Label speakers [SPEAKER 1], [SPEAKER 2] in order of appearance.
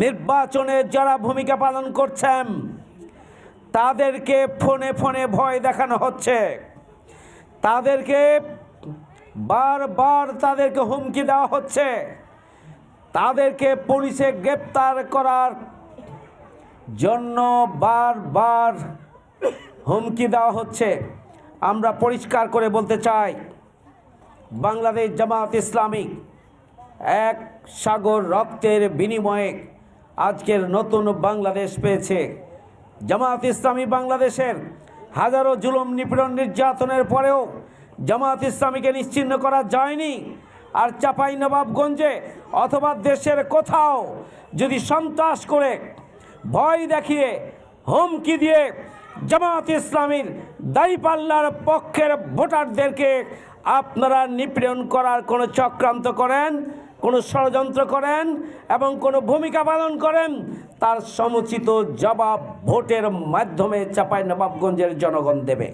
[SPEAKER 1] নির্বাচনে যারা ভূমিকা পালন করছেন তাদেরকে ফোনে ফোনে ভয় দেখানো হচ্ছে, তাদেরকে বারবার তাদেরকে হুমকি দেওয়া হচ্ছে, তাদেরকে পুলিশে গ্রেপ্তার করার জন্য বারবার হুমকি দেওয়া হচ্ছে। আমরা পরিষ্কার করে বলতে চাই, বাংলাদেশ জামাত ইসলামী এক সাগর রক্তের বিনিময়ে আজকের নতুন বাংলাদেশ পেয়েছে। জামাত ইসলামী বাংলাদেশের হাজারো জুলুম নিপীড়ন নির্যাতনের পরেও জামাত ইসলামীকে নিশ্চিহ্ন করা যায়নি। আর চাঁপাইনবাবগঞ্জে অথবা দেশের কোথাও যদি সন্ত্রাস করে, ভয় দেখিয়ে, হুমকি দিয়ে জামাত ইসলামীর দাঁড়িপাল্লার পক্ষের ভোটারদেরকে আপনারা নিপীড়ন করার কোনো চক্রান্ত করেন, কোনো ষড়যন্ত্র করেন এবং কোনো ভূমিকা পালন করেন, তার সমুচিত জবাব ভোটের মাধ্যমে চাঁপাইনবাবগঞ্জের জনগণ দেবে।